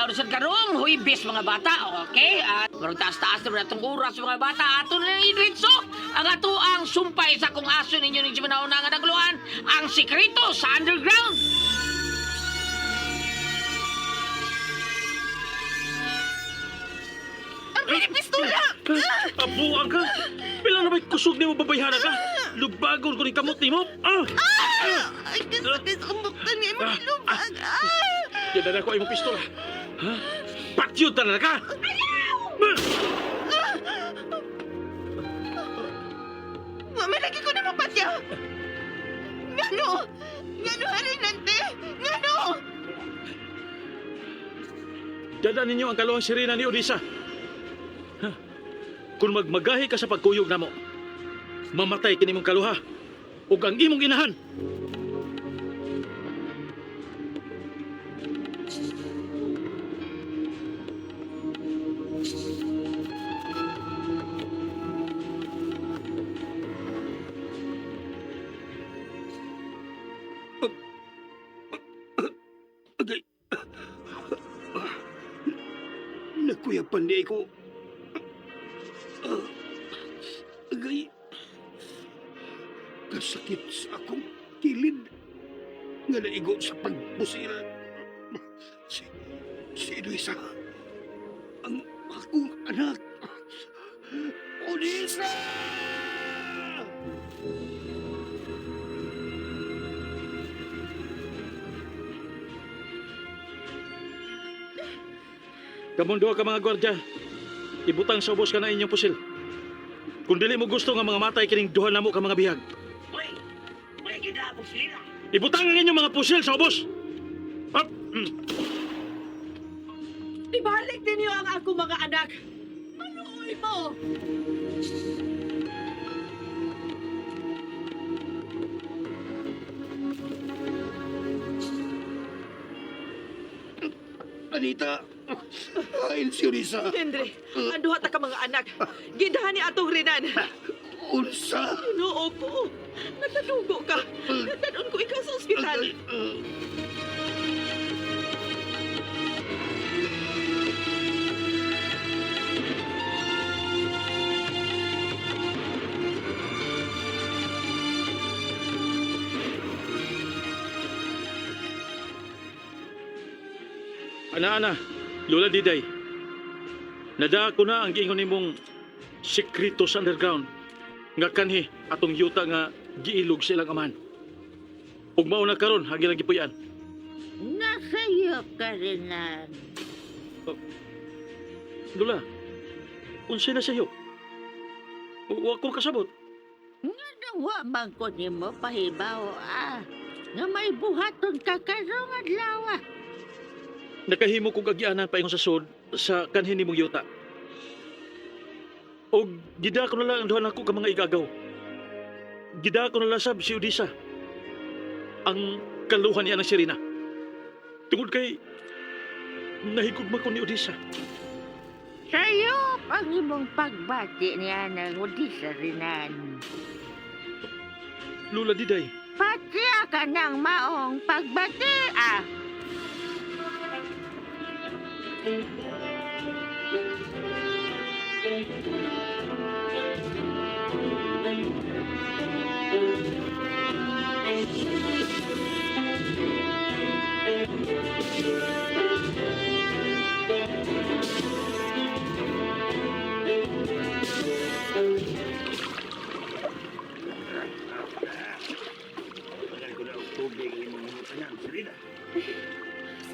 adlaw sa karong huibis mga bata, okay? At marang taas-taas na itong oras mga bata. Ato na idritso ang ato ang sumpay sa kung aso ninyo ng Jimanao na nga nagluan ang sikreto sa underground. Ang pinipistola! Abuang ka! Pila na ba'y kusog ni mo babayhana ka? Lubagon ko ni kamot ni mo! Ay, kasakit ang buktan niya mo ilubag! Yan na ako ay mong pistola. Ha? Patyod na ka! May lagi ko na mapatya! Ngano? Ngano harin nante? Ngano? Dadaan ninyo ang kaluang sirena ni Odisa. Ha? Kung magmagahi ka sa pagkuyog na mo, mamatay kini mong kaluha ug ang imong inahan. Agay. Nakuyapan di ko. Agay. Kasakit sa akong kilid. Nga naigo sa pagbusil. Si Luisa. Ang akong anak. Odisa! Kamong duha ka mga gwardya, ibutang sa ubos ka na inyong pusil. Kung dili mo gusto nga mga matay kining duha namo ka mga bihag. May ginabog sila. Ibutang ang inyong mga pusil sa ubos. Up! Ibalik ninyo ang ako mga anak. Manuoy mo! Anita! Ayon si Odisa. Henry, ang duha ta ka mga anak. Gidhani atong rinan. Unsa? Ginoo ko. Nagtadugo ka. Nagtanon ko ikaw sa ospital. Ana, Lola Diday. Nada ko na ang giingon nimong sekreto sa underground. Nga kanhi atong yuta nga giilog sa ilang amahan. Ug mao na karon hagi lang gipuy-an. Nasayo ka rin na. Lola, unsay na sayo? Wa ko kasabot. Nga nawa man ko ni mo pahibaw nga may buhaton ka karong adlaw. Nakahimo kong agyanan pa sa sud sa kanhi nimong yuta. O gida ko na lang ang duha nako ka mga igagaw. Gida ko na lang sab si Odisa. Ang kaluhan niya ng Sirina. Tungod kay nahigugma ko ni Odisa. Sayo ang imong pagbati niya ng Odisa rinan. Lola Diday, Patya ka ng maong pagbati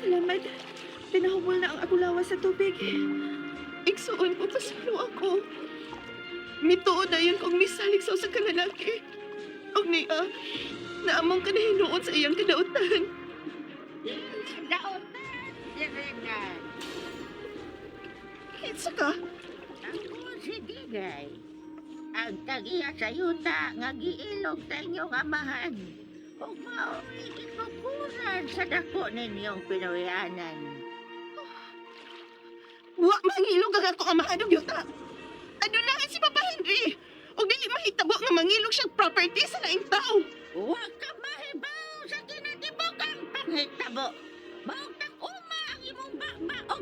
Salamat. Tinahubol na ang ako lawas sa tubig. Igsuon ko pasalo ako. Mituod na yun kung misalig sa usa ka lalaki. Og niya, naamang ka na hinuon sa iyang kadautan. Daotan, Rinan. Kitsa ka? Ako si Digay. Ang tagiya sa yuta nga giilog sa inyong amahan. Huwag mao'y ikukuran sa dako ninyong pinuyanan. Wa mangilog ang ako amahan og yuta. Ano na si Papa Henry? Og dili mahitabo nga mangilog siyang property sa laing tao. Huwag ka mahibaw sa kinatibok ang panghitabo. Maugtang uma ang imong bakba o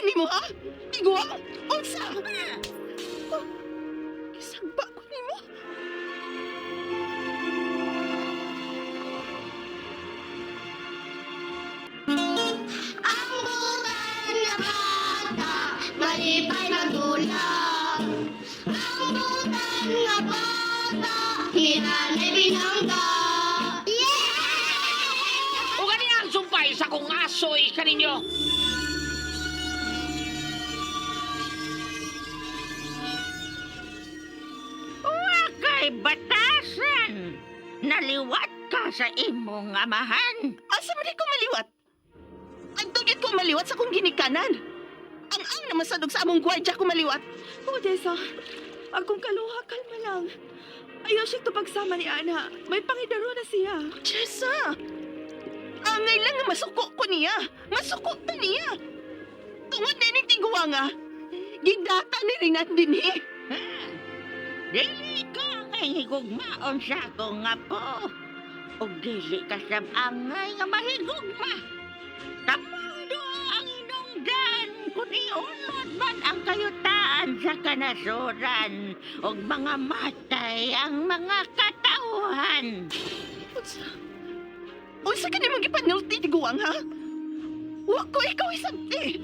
nimo ha? Tiguang? Unsa? Oh, Gisagba ko nimo. Ang butan nga bata, malipay magulang. Ang butan nga bata, hinanay binangga. O gani ang sumpay sa kong asoy kaninyo. Wakay batasan. Naliwat ka sa imong amahan. Asa man di ko maliwat? Agtugit ko maliwat sa kong ginikanan. Ang naman sadog sa among gwardya ko maliwat. Odessa, akong kaluha, kalma lang. Ayaw siya to pagsama ni Ana. May pangidaro na siya. Jessa! Angay lang nga masuko ko niya. Masuko ta niya. Tungod na ining tiguwa nga. Gidata ni Rinat din eh. Dili ka ngay higugmaon sa akong apo. O dili ka sa angay nga mahigugma. Tapundo ang inungdan kung iunod man ang kayutaan sa kanasuran o mga matay ang mga katauhan. Unsa ka nimang ipanulti tiguwang ha? Wa ko ikaw isabti.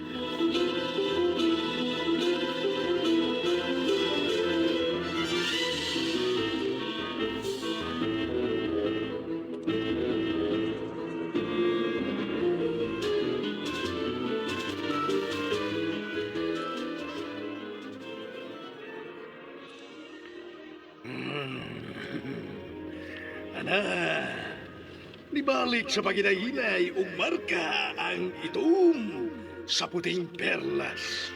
Ana, nibalik sa paginahinay ug marka ang itom sa puting perlas.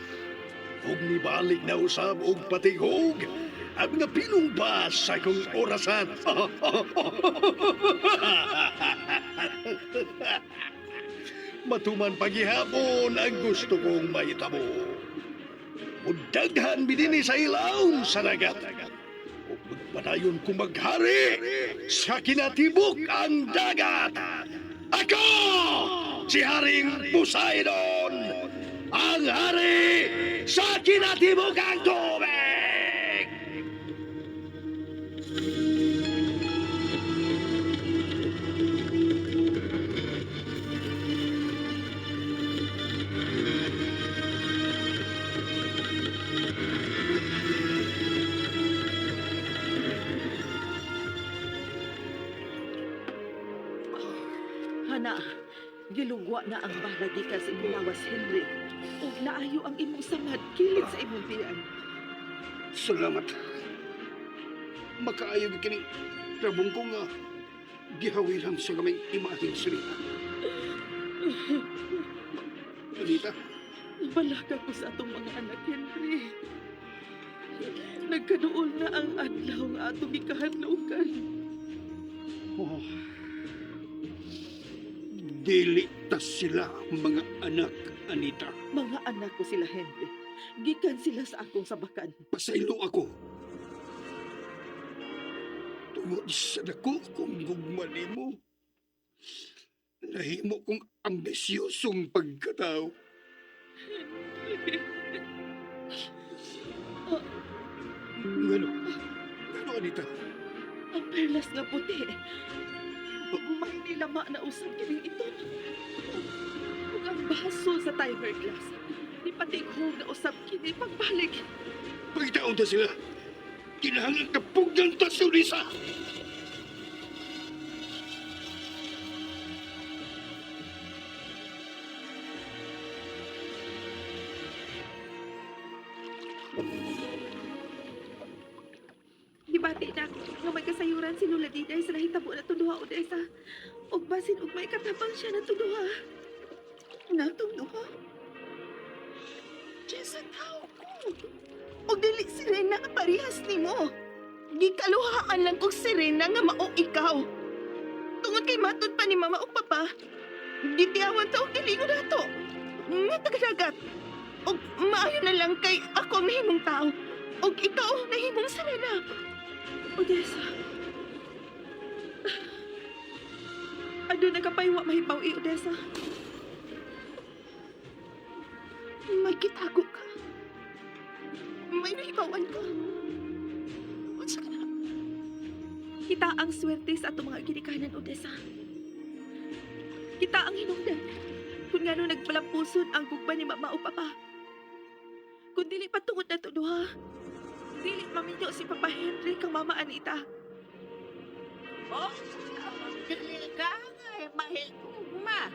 Ug nibalik na usab og patigog ang napinumbas sa kong orasan. Matuman pagihapon ang gusto kong mahitabo. Mudaghan binini sa ilaw sa dagat. O magpadayon kong maghari sa kinatibok ang dagat. Ako, si Haring Poseidon, ang hari sa kinatibok ang tubig! Hana, gilugwa na ang bala gikan sa imong lawas, Henry. Ug naayo ang imong samad kilid sa imong tiyan. Salamat. Makaayo kini trabong ko nga gihawi lang sa kamay imahing salita. Anita, Balaga ko sa atong mga anak, Henry. Nagkaduol na ang adlaw nga atong gikahadlokan. oh, dili ta sila mga anak, Anita. Mga anak ko sila, Henry. Gikan sila sa akong sabakan. Pasaylo ako. Tungod sa dako kong gugma nimo, nahimo kong ambisyosong pagkatao. Ngano? Ngano, Anita? Ang perlas nga puti. May nilama na usap kining ito. Ug ang baso sa timer glass. Di patighog na usap kini pagbalik. Pagitaon ta sila. Kinahanglan kapugyan ta sa Ulisa. Gibati na nga may kasayuran si Lola Diday sa nahitabo na tuduha, Odessa. Ug basin ug may katapang siya na tuduha. Natong duha. Jessa, tao ko. Ug dili sirena nga parehas nimo. Gikaluhaan lang kog sirena nga mao ikaw. Tungod kay matod pa ni mama ug papa. Gitiyawan ta og dili ko nato. Nga tagadagat. Ug maayo na lang kay ako ang nahimong tao. Ug ikaw nahimong sirena. Odessa. Ado na kapaywa mahibaw Odessa. may kitago ka. May nahibawan ka. Unsa ka na? Kita ang swerte sa ato mga ginikanan, Odessa. Kita ang hinungdan. Kung nga nung nagpalampusod ang gugba ni Mama o Papa. Kung dili patungod na to duha, dili maminyo si Papa Henry kang Mama Anita. Oh, dili ka ngay mahigugma.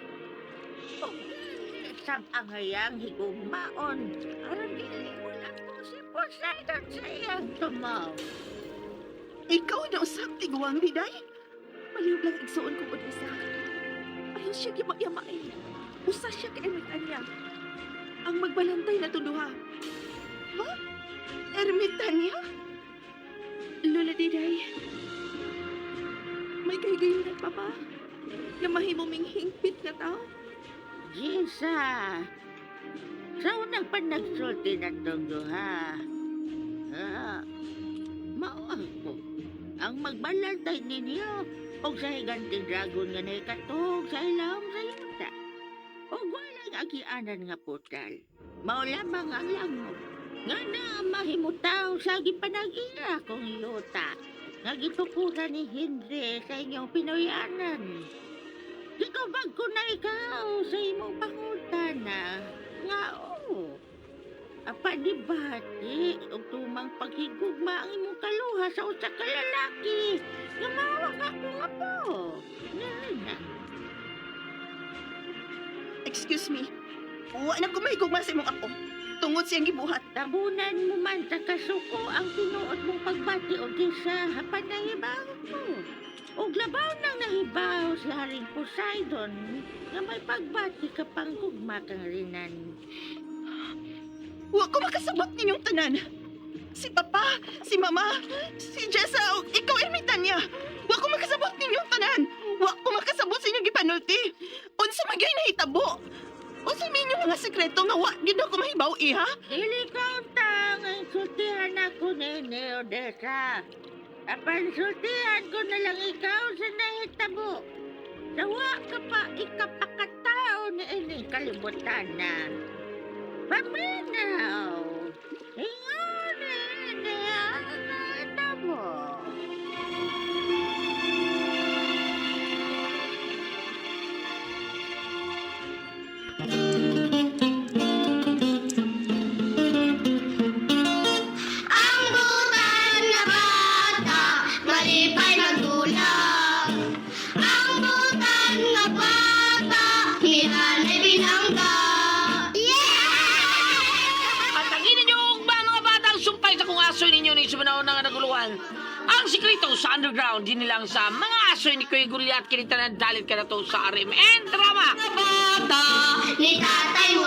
O dili sa angayang higugmaon. Aron dili mo lang po si Poseidon sa iyang tumaw. Ikaw na usap tiguang Diday. Maliyog lang igsuon ko Odessa. Ayaw siya gimayamain. Usa siya kaermitan niya. Ang magbalantay na tunduha. Ha? Ermitan niya? Lola Diday. May kahigayon na Papa. Na mahimuming hingpit na tao. Gisa, sa unang panagsulti na itong duha, mao ako ang magbalantay ninyo o sa higanting dragon nga naikatog sa ilawom sa yuta. O walang agianan nga putal, mao lamang ang langog nga na mahimutaw sa gipanag-ira kong yuta nga gitukuran ni Henry sa inyong pinoyanan. Gikabag ko na ikaw sa imong pangutana nga apanibati o tumang paghigugma ang imong kaluha sa usa ka lalaki nga mawag ako nga po. Nana. Excuse me. Wa na ko mahigugma sa imong ako. Tungod siyang gibuhat. Tabunan mo man sa kasuko ang tinuod mong pagbati o gisa hapan nahibaw mo. O labaw nang nahibaw si Haring Poseidon nga may pagbati ka pang hugma kang rinan. Wa ko makasabot ninyong tanan. Si Papa, si Mama, si Jessa, o ikaw ermitan niya. Wa ko makasabot ninyong tanan. Wa ko makasabot sa inyong gipanulti. Unsa magay nahitabo? Unsa minyo mga sekreto nga wa gid ako mahibaw iha? Dili ka untang ang sultihan ako ni Odessa. Apan sultihan ko na lang ikaw sa nahitabo. Sawa ka pa ikapakatao na ining kalibutan na. Paminaw! Ingon na ang nahitabo. Ang butan nga bata, malipay nagdulag. Ang butan nga bata, hinanay binangga. At ang ninyo mga bata ang sumpay sa kung aso ninyo ni sumanao na nga naguluhan. Ang sikreto sa underground, din nilang sa mga aso ni Kuya Gulyat kinita na dalit ka na to sa RMN Drama. Bata, ni tatay mo